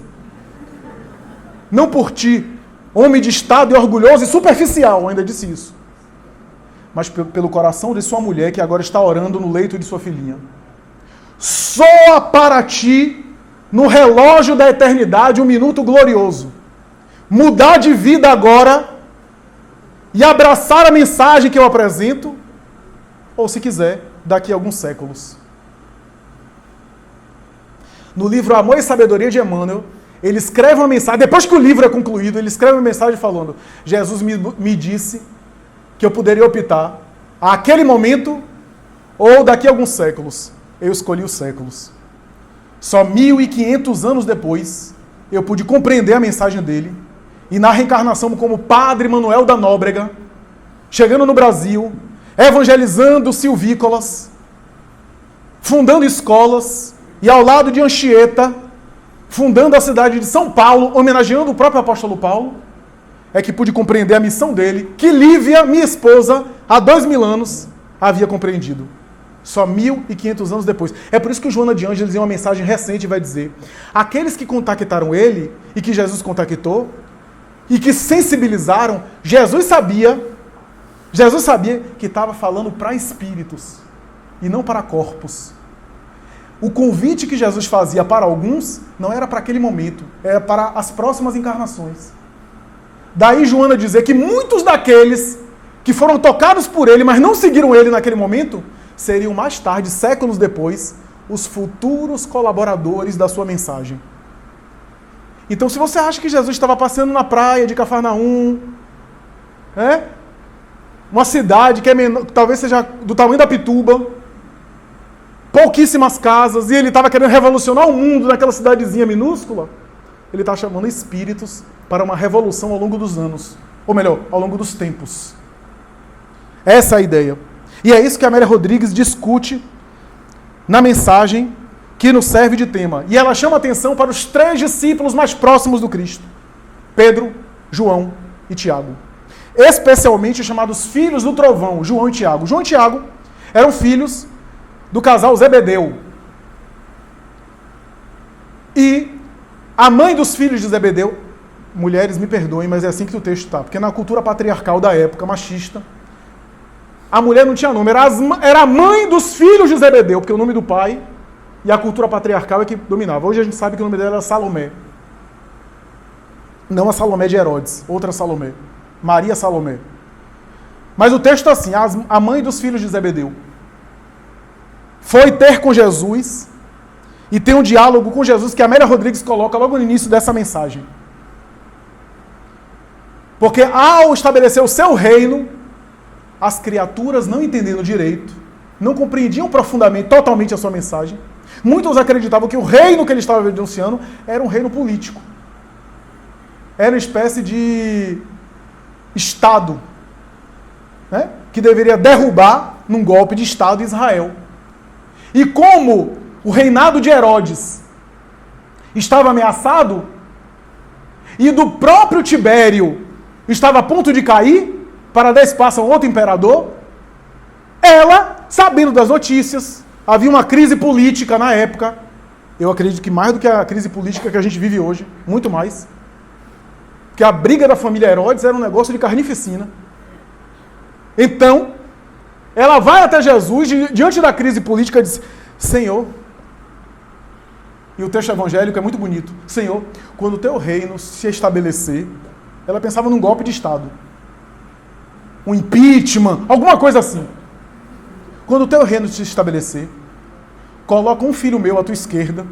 Não por ti, homem de Estado e orgulhoso e superficial, ainda disse isso. Mas pelo coração de sua mulher, que agora está orando no leito de sua filhinha. Soa para ti, no relógio da eternidade, um minuto glorioso. Mudar de vida agora e abraçar a mensagem que eu apresento, ou se quiser, daqui a alguns séculos. No livro Amor e Sabedoria de Emmanuel, ele escreve uma mensagem, depois que o livro é concluído, ele escreve uma mensagem falando, Jesus me disse que eu poderia optar àquele momento ou daqui a alguns séculos. Eu escolhi os séculos. Só 1500 anos depois, eu pude compreender a mensagem dele, e na reencarnação como Padre Manuel da Nóbrega, chegando no Brasil, evangelizando silvícolas, fundando escolas, e ao lado de Anchieta, fundando a cidade de São Paulo, homenageando o próprio apóstolo Paulo, é que pude compreender a missão dele, que Lívia, minha esposa, há 2000 anos, havia compreendido. Só 1500 anos depois. É por isso que o Joana de Ângeles, em uma mensagem recente, vai dizer, aqueles que contactaram ele, e que Jesus contactou, e que sensibilizaram, Jesus sabia que estava falando para espíritos e não para corpos. O convite que Jesus fazia para alguns não era para aquele momento, era para as próximas encarnações. Daí Joana dizer que muitos daqueles que foram tocados por ele, mas não seguiram ele naquele momento, seriam mais tarde, séculos depois, os futuros colaboradores da sua mensagem. Então, se você acha que Jesus estava passeando na praia de Cafarnaum, uma cidade que é menor, talvez seja do tamanho da Pituba, pouquíssimas casas, e ele estava querendo revolucionar o mundo naquela cidadezinha minúscula, ele está chamando espíritos para uma revolução ao longo dos anos. Ou melhor, ao longo dos tempos. Essa é a ideia. E é isso que a Amélia Rodrigues discute na mensagem que nos serve de tema. E ela chama atenção para os 3 discípulos mais próximos do Cristo. Pedro, João e Tiago. Especialmente chamados filhos do trovão, João e Tiago. João e Tiago eram filhos do casal Zebedeu. E a mãe dos filhos de Zebedeu, mulheres me perdoem, mas é assim que o texto está, porque na cultura patriarcal da época, machista, a mulher não tinha nome, era a mãe dos filhos de Zebedeu, porque o nome do pai e a cultura patriarcal é que dominava. Hoje a gente sabe que o nome dela era Salomé. Não a Salomé de Herodes, outra Salomé. Maria Salomé. Mas o texto está assim, a mãe dos filhos de Zebedeu foi ter com Jesus e tem um diálogo com Jesus que a Amélia Rodrigues coloca logo no início dessa mensagem. Porque ao estabelecer o seu reino, as criaturas não entendendo direito, não compreendiam profundamente, totalmente a sua mensagem. Muitos acreditavam que o reino que ele estava denunciando era um reino político. Era uma espécie de Estado, né, que deveria derrubar num golpe de Estado Israel. E como o reinado de Herodes estava ameaçado e do próprio Tibério estava a ponto de cair para dar espaço a um outro imperador, ela, sabendo das notícias, havia uma crise política na época, eu acredito que mais do que a crise política que a gente vive hoje, muito mais, que a briga da família Herodes era um negócio de carnificina. Então, ela vai até Jesus, diante da crise política, e diz: Senhor, e o texto evangélico é muito bonito, Senhor, quando o teu reino se estabelecer, ela pensava num golpe de Estado, um impeachment, alguma coisa assim. Quando o teu reino se estabelecer, coloca um filho meu à tua esquerda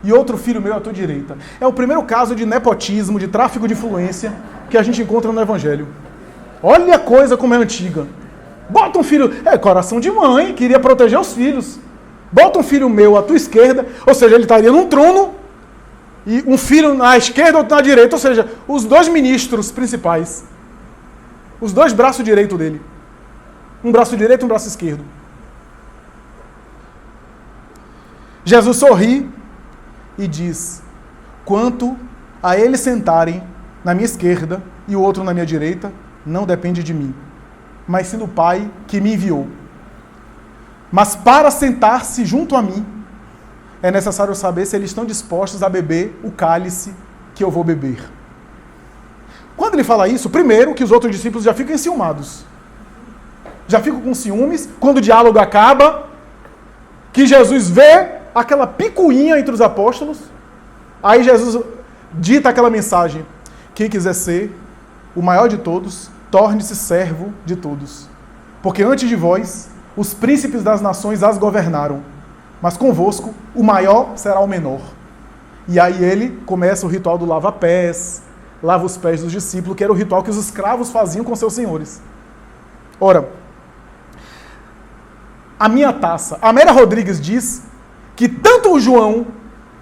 e outro filho meu à tua direita. É o primeiro caso de nepotismo, de tráfico de influência que a gente encontra no Evangelho. Olha a coisa como é antiga. Bota um filho... coração de mãe, queria proteger os filhos. Bota um filho meu à tua esquerda, ou seja, ele estaria num trono, e um filho na esquerda, outro na direita, ou seja, os dois ministros principais. Os dois braços direitos dele. Um braço direito e um braço esquerdo. Jesus sorri e diz: quanto a eles sentarem na minha esquerda e o outro na minha direita, não depende de mim, mas sim do Pai que me enviou. Mas para sentar-se junto a mim, é necessário saber se eles estão dispostos a beber o cálice que eu vou beber. Quando ele fala isso, primeiro que os outros discípulos já ficam enciumados. Já ficam com ciúmes, quando o diálogo acaba, que Jesus vê aquela picuinha entre os apóstolos, aí Jesus dita aquela mensagem: quem quiser ser o maior de todos, torne-se servo de todos. Porque antes de vós, os príncipes das nações as governaram, mas convosco o maior será o menor. E aí ele começa o ritual do lava-pés, lava os pés dos discípulos, que era o ritual que os escravos faziam com seus senhores. Ora, a minha taça, a Amélia Rodrigues diz que tanto o João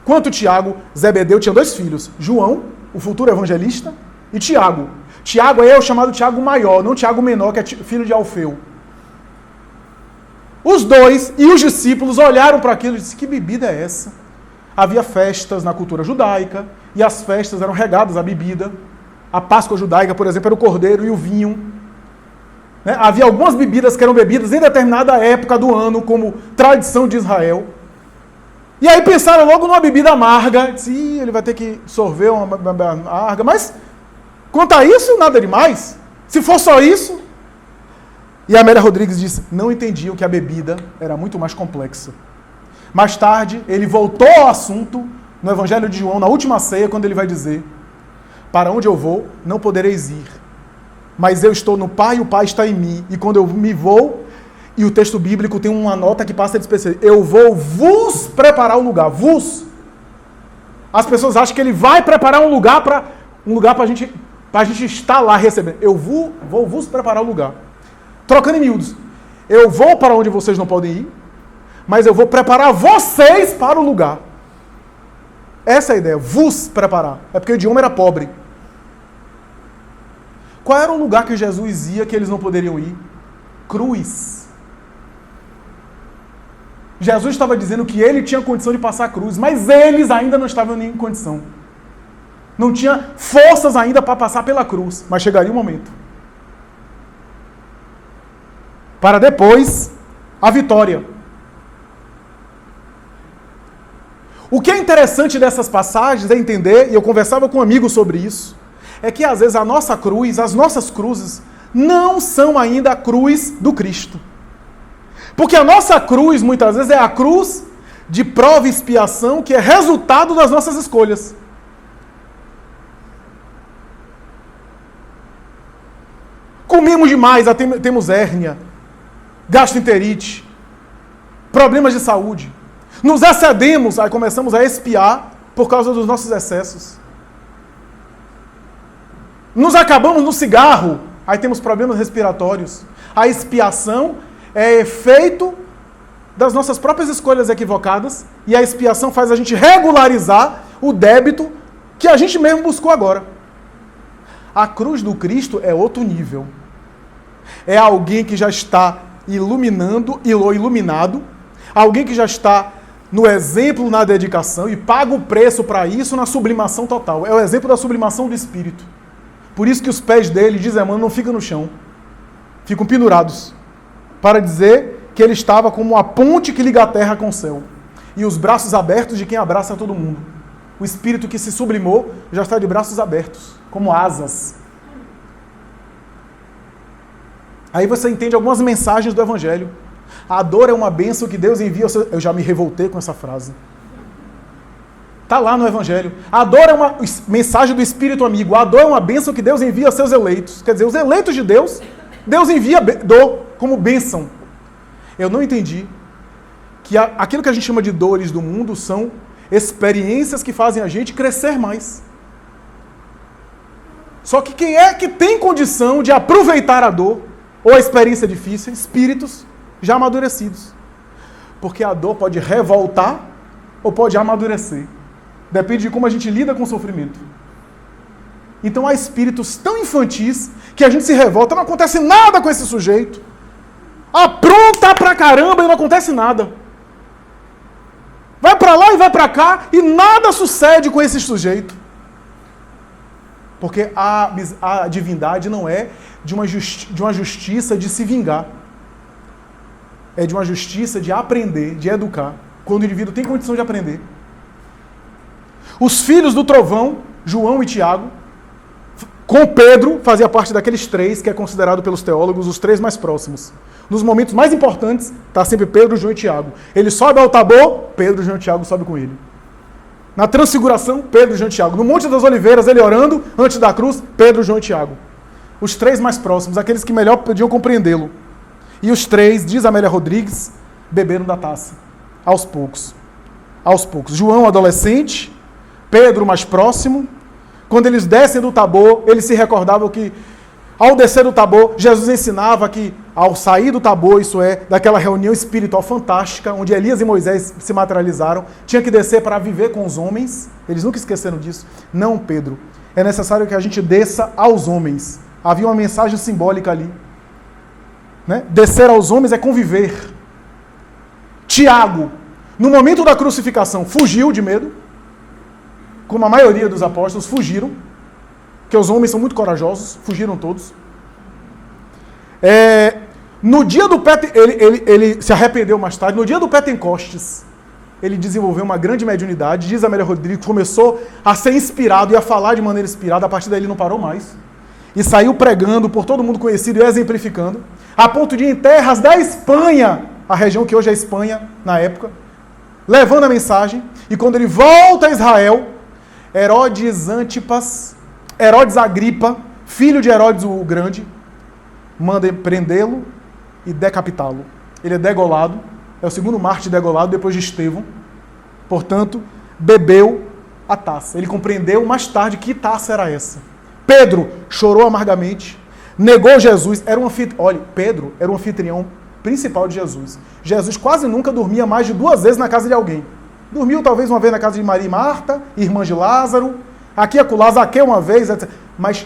quanto o Tiago, Zebedeu tinha dois filhos, João, o futuro evangelista, e Tiago. Tiago aí é o chamado Tiago maior, não Tiago menor, que é filho de Alfeu. Os dois e os discípulos olharam para aquilo e disseram: que bebida é essa? Havia festas na cultura judaica, e as festas eram regadas à bebida. A Páscoa judaica, por exemplo, era o cordeiro e o vinho. Né? Havia algumas bebidas que eram bebidas em determinada época do ano, como tradição de Israel. E aí pensaram logo numa bebida amarga. Disse: ele vai ter que sorver uma bebida amarga. Mas, quanto a isso, nada demais. Se for só isso... E a Amélia Rodrigues disse: não entendiam que a bebida era muito mais complexa. Mais tarde, ele voltou ao assunto no Evangelho de João, na última ceia, quando ele vai dizer: para onde eu vou, não podereis ir. Mas eu estou no Pai e o Pai está em mim. E quando eu me vou, e o texto bíblico tem uma nota que passa despercebida: eu vou vos preparar um lugar. Vos. As pessoas acham que ele vai preparar um lugar para a gente estar lá recebendo. Eu vou vos preparar um lugar. Trocando em miúdos, eu vou para onde vocês não podem ir, mas eu vou preparar vocês para o lugar. Essa é a ideia, vos preparar. É porque o idioma era pobre. Qual era o lugar que Jesus ia que eles não poderiam ir? Cruz. Jesus estava dizendo que ele tinha condição de passar a cruz, mas eles ainda não estavam em condição. Não tinha forças ainda para passar pela cruz, mas chegaria o momento. Para depois, a vitória. O que é interessante dessas passagens é entender, e eu conversava com um amigo sobre isso, é que às vezes a nossa cruz, as nossas cruzes, não são ainda a cruz do Cristo. Porque a nossa cruz, muitas vezes, é a cruz de prova e expiação, que é resultado das nossas escolhas. Comemos demais, temos hérnia, gastroenterite, problemas de saúde. Nos excedemos, aí começamos a expiar por causa dos nossos excessos. Nos acabamos no cigarro, aí temos problemas respiratórios. A expiação é efeito das nossas próprias escolhas equivocadas e a expiação faz a gente regularizar o débito que a gente mesmo buscou agora. A cruz do Cristo é outro nível. É alguém que já está iluminando ou iluminado, alguém que já está no exemplo, na dedicação e paga o preço para isso na sublimação total. É o exemplo da sublimação do Espírito. Por isso que os pés dele, diz Emmanuel, não ficam no chão. Ficam pendurados. Para dizer que ele estava como a ponte que liga a terra com o céu. E os braços abertos de quem abraça todo mundo. O Espírito que se sublimou já está de braços abertos, como asas. Aí você entende algumas mensagens do Evangelho. A dor é uma bênção que Deus envia ao seu... Eu já me revoltei com essa frase. Está lá no Evangelho. A dor é uma mensagem do Espírito amigo. A dor é uma bênção que Deus envia aos seus eleitos. Quer dizer, os eleitos de Deus, Deus envia dor como bênção. Eu não entendi que aquilo que a gente chama de dores do mundo são experiências que fazem a gente crescer mais. Só que quem é que tem condição de aproveitar a dor ou a experiência difícil? Espíritos já amadurecidos. Porque a dor pode revoltar ou pode amadurecer. Depende de como a gente lida com o sofrimento. Então há espíritos tão infantis que a gente se revolta, não acontece nada com esse sujeito. Apronta pra caramba e não acontece nada. Vai pra lá e vai pra cá e nada sucede com esse sujeito. Porque a divindade não é de uma justiça de se vingar. É de uma justiça de aprender, de educar, quando o indivíduo tem condição de aprender. Os filhos do trovão, João e Tiago, com Pedro, fazia parte daqueles três que é considerado pelos teólogos os três mais próximos. Nos momentos mais importantes, está sempre Pedro, João e Tiago. Ele sobe ao Tabor, Pedro, João e Tiago sobe com ele. Na transfiguração, Pedro, João e Tiago. No Monte das Oliveiras, ele orando, antes da cruz, Pedro, João e Tiago. Os três mais próximos, aqueles que melhor podiam compreendê-lo. E os três, diz Amélia Rodrigues, beberam da taça. Aos poucos. Aos poucos. João, adolescente. Pedro, mais próximo. Quando eles descem do Tabor, eles se recordavam que, ao descer do Tabor, Jesus ensinava que, ao sair do Tabor, isso é, daquela reunião espiritual fantástica, onde Elias e Moisés se materializaram, tinha que descer para viver com os homens. Eles nunca esqueceram disso. Não, Pedro. É necessário que a gente desça aos homens. Havia uma mensagem simbólica ali. Né? Descer aos homens é conviver. Tiago, no momento da crucificação, fugiu de medo, como a maioria dos apóstolos fugiram, porque os homens são muito corajosos, fugiram todos. No dia do ele se arrependeu mais tarde. No dia do Pentecostes, ele desenvolveu uma grande mediunidade. Diz Amélia Rodrigues, começou a ser inspirado e a falar de maneira inspirada. A partir daí ele não parou mais. E saiu pregando por todo mundo conhecido e exemplificando, a ponto de ir em terras da Espanha, a região que hoje é Espanha, na época, levando a mensagem. E quando ele volta a Israel, Herodes Agripa, filho de Herodes o Grande, manda prendê-lo e decapitá-lo. Ele é degolado, é o segundo mártir degolado depois de Estevão. Portanto, bebeu a taça. Ele compreendeu mais tarde que taça era essa. Pedro chorou amargamente, negou Jesus. Olha, Pedro era o anfitrião principal de Jesus. Jesus quase nunca dormia mais de 2 vezes na casa de alguém. Dormiu talvez uma vez na casa de Maria e Marta, irmã de Lázaro, aqui acolá, Zaqueu uma vez, etc. Mas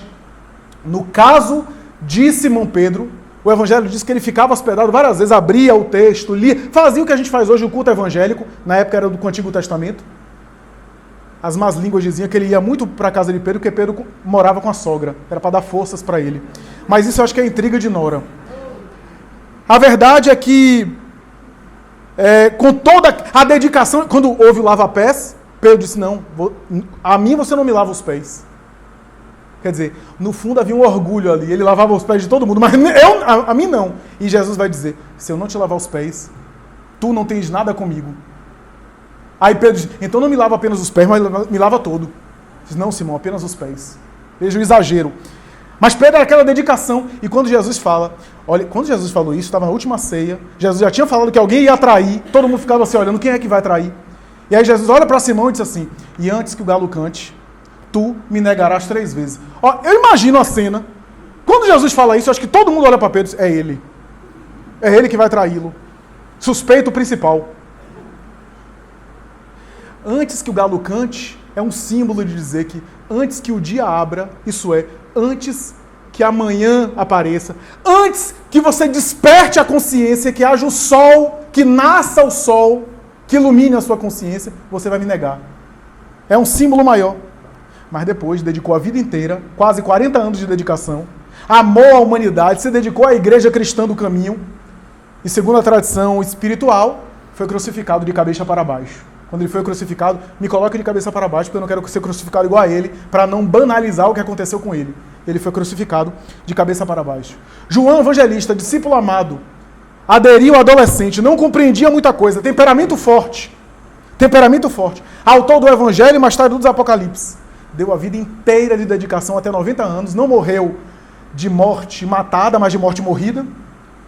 no caso de Simão Pedro, o Evangelho diz que ele ficava hospedado várias vezes, abria o texto, lia, fazia o que a gente faz hoje, o culto evangélico, na época era do Antigo Testamento. As más línguas diziam que ele ia muito para a casa de Pedro, porque Pedro morava com a sogra. Era para dar forças para ele. Mas isso eu acho que é intriga de Nora. A verdade é que, com toda a dedicação, quando houve o lava-pés, Pedro disse, não, a mim você não me lava os pés. Quer dizer, no fundo havia um orgulho ali. Ele lavava os pés de todo mundo, mas a mim não. E Jesus vai dizer, se eu não te lavar os pés, tu não tens nada comigo. Aí Pedro diz, então não me lava apenas os pés, mas me lava todo. Diz, não, Simão, apenas os pés. Veja o exagero. Mas Pedro era aquela dedicação. E quando Jesus fala, olha, quando Jesus falou isso, estava na última ceia, Jesus já tinha falado que alguém ia trair, todo mundo ficava assim olhando, quem é que vai trair? E aí Jesus olha para Simão e diz assim, e antes que o galo cante, tu me negarás 3 vezes. Ó, eu imagino a cena. Quando Jesus fala isso, eu acho que todo mundo olha para Pedro e diz, é ele. É ele que vai traí-lo. Suspeito principal. Antes que o galo cante, é um símbolo de dizer que antes que o dia abra, isso é, antes que amanhã apareça, antes que você desperte a consciência, que haja o sol, que nasça o sol, que ilumine a sua consciência, você vai me negar. É um símbolo maior. Mas depois dedicou a vida inteira, quase 40 anos de dedicação, amou a humanidade, se dedicou à igreja cristã do caminho, e segundo a tradição espiritual, foi crucificado de cabeça para baixo. Quando ele foi crucificado, me coloque de cabeça para baixo, porque eu não quero ser crucificado igual a ele, para não banalizar o que aconteceu com ele. Ele foi crucificado de cabeça para baixo. João Evangelista, discípulo amado, aderiu ao adolescente, não compreendia muita coisa, temperamento forte, autor do Evangelho e mais tarde dos Apocalipse. Deu a vida inteira de dedicação até 90 anos, não morreu de morte matada, mas de morte morrida,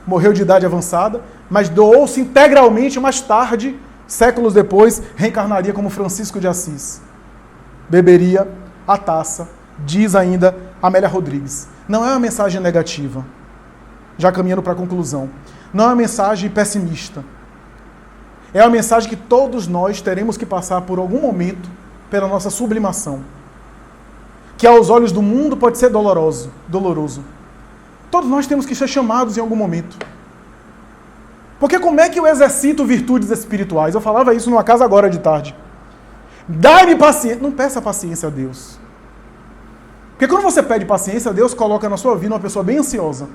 morreu de idade avançada, mas doou-se integralmente mais tarde, séculos depois, reencarnaria como Francisco de Assis. Beberia a taça, diz ainda Amélia Rodrigues. Não é uma mensagem negativa, já caminhando para a conclusão. Não é uma mensagem pessimista. É uma mensagem que todos nós teremos que passar por algum momento pela nossa sublimação. Que aos olhos do mundo pode ser doloroso. Todos nós temos que ser chamados em algum momento. Porque como é que eu exercito virtudes espirituais? Eu falava isso numa casa agora de tarde. Dai-me paciência. Não peça paciência a Deus. Porque quando você pede paciência, Deus coloca na sua vida uma pessoa bem ansiosa.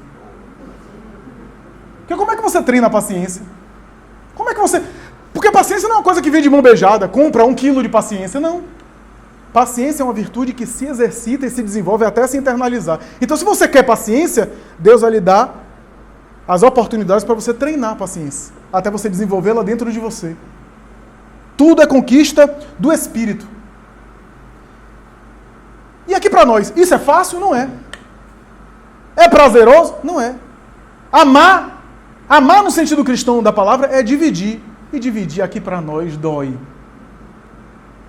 Porque como é que você treina a paciência? Como é que você... Porque paciência não é uma coisa que vem de mão beijada, compra 1 quilo de paciência, não. Paciência é uma virtude que se exercita e se desenvolve até se internalizar. Então, se você quer paciência, Deus vai lhe dar as oportunidades para você treinar a paciência, até você desenvolvê-la dentro de você. Tudo é conquista do Espírito. E aqui para nós, isso é fácil? Não é. É prazeroso? Não é. Amar no sentido cristão da palavra é dividir. E dividir aqui para nós dói.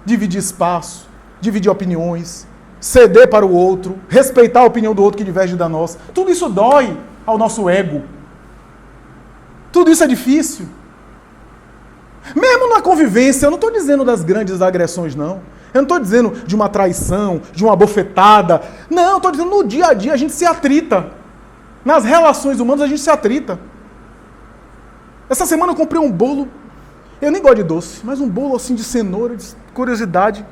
Dividir espaço, dividir opiniões, ceder para o outro, respeitar a opinião do outro que diverge da nossa. Tudo isso dói ao nosso ego. Tudo isso é difícil. Mesmo na convivência, eu não estou dizendo das grandes agressões, não. Eu não estou dizendo de uma traição, de uma bofetada. Não, eu estou dizendo no dia a dia a gente se atrita. Nas relações humanas a gente se atrita. Essa semana eu comprei um bolo, eu nem gosto de doce, mas um bolo assim de cenoura, de curiosidade.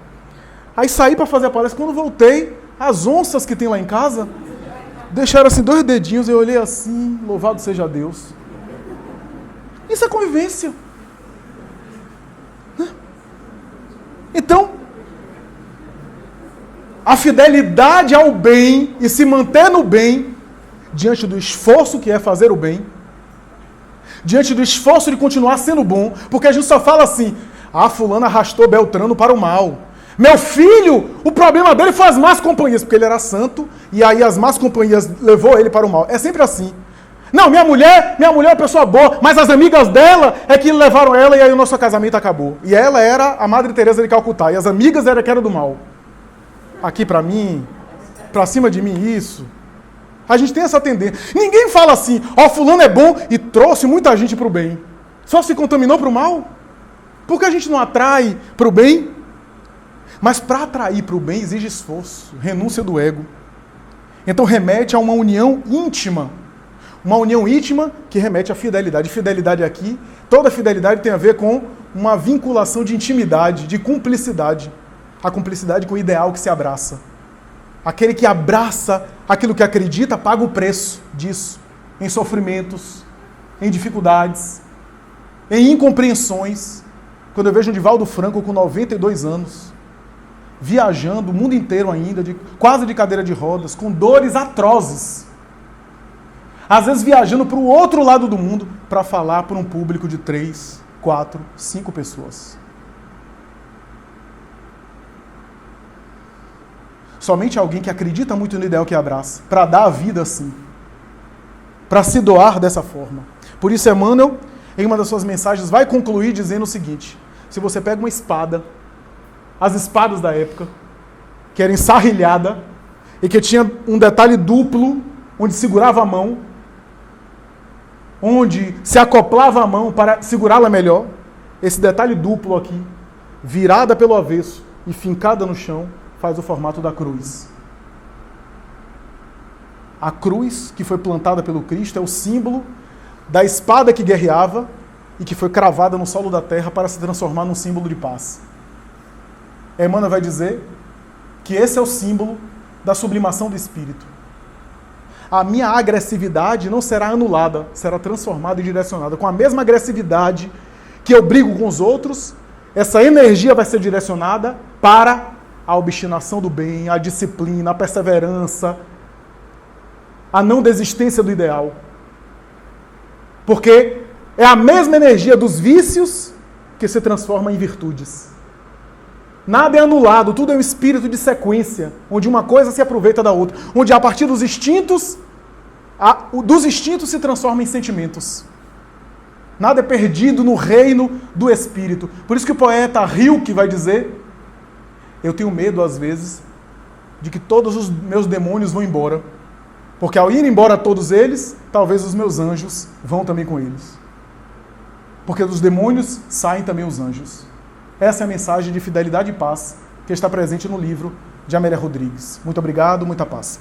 Aí saí para fazer a palestra, quando voltei, as onças que tem lá em casa deixaram assim 2 dedinhos, eu olhei assim, louvado seja Deus. Isso é convivência. Então, a fidelidade ao bem e se manter no bem, diante do esforço que é fazer o bem, diante do esforço de continuar sendo bom, porque a gente só fala assim, fulano arrastou Beltrano para o mal. Meu filho, o problema dele foi as más companhias, porque ele era santo, e aí as más companhias levou ele para o mal. É sempre assim. Não, minha mulher é uma pessoa boa, mas as amigas dela é que levaram ela e aí o nosso casamento acabou. E ela era a Madre Teresa de Calcutá, e as amigas era que era do mal. Aqui para mim, para cima de mim, isso. A gente tem essa tendência. Ninguém fala assim, fulano é bom e trouxe muita gente para o bem. Só se contaminou para o mal? Por que a gente não atrai para o bem? Mas para atrair para o bem exige esforço, renúncia do ego. Então remete a uma união íntima. Uma união íntima que remete à fidelidade. Fidelidade aqui, toda fidelidade tem a ver com uma vinculação de intimidade, de cumplicidade. A cumplicidade com o ideal que se abraça. Aquele que abraça aquilo que acredita, paga o preço disso. Em sofrimentos, em dificuldades, em incompreensões. Quando eu vejo o Divaldo Franco com 92 anos, viajando o mundo inteiro ainda, quase de cadeira de rodas, com dores atrozes. Às vezes viajando para o outro lado do mundo para falar para um público de 3, 4, 5 pessoas. Somente alguém que acredita muito no ideal que abraça, para dar a vida assim, para se doar dessa forma. Por isso, Emmanuel, em uma das suas mensagens, vai concluir dizendo o seguinte: se você pega uma espada, as espadas da época, que era ensarrilhada, e que tinha um detalhe duplo, onde segurava a mão, onde se acoplava a mão para segurá-la melhor, esse detalhe duplo aqui, virada pelo avesso e fincada no chão, faz o formato da cruz. A cruz que foi plantada pelo Cristo é o símbolo da espada que guerreava e que foi cravada no solo da terra para se transformar num símbolo de paz. Emmanuel vai dizer que esse é o símbolo da sublimação do espírito. A minha agressividade não será anulada, será transformada e direcionada. Com a mesma agressividade que eu brigo com os outros, essa energia vai ser direcionada para a obstinação do bem, a disciplina, a perseverança, a não desistência do ideal. Porque é a mesma energia dos vícios que se transforma em virtudes. Nada é anulado, tudo é um espírito de sequência, onde uma coisa se aproveita da outra, onde a partir dos instintos se transforma em sentimentos. Nada é perdido no reino do espírito. Por isso que o poeta Rilke vai dizer: eu tenho medo, às vezes, de que todos os meus demônios vão embora, porque ao ir embora todos eles, talvez os meus anjos vão também com eles. Porque dos demônios saem também os anjos. Essa é a mensagem de fidelidade e paz que está presente no livro de Amélia Rodrigues. Muito obrigado, muita paz.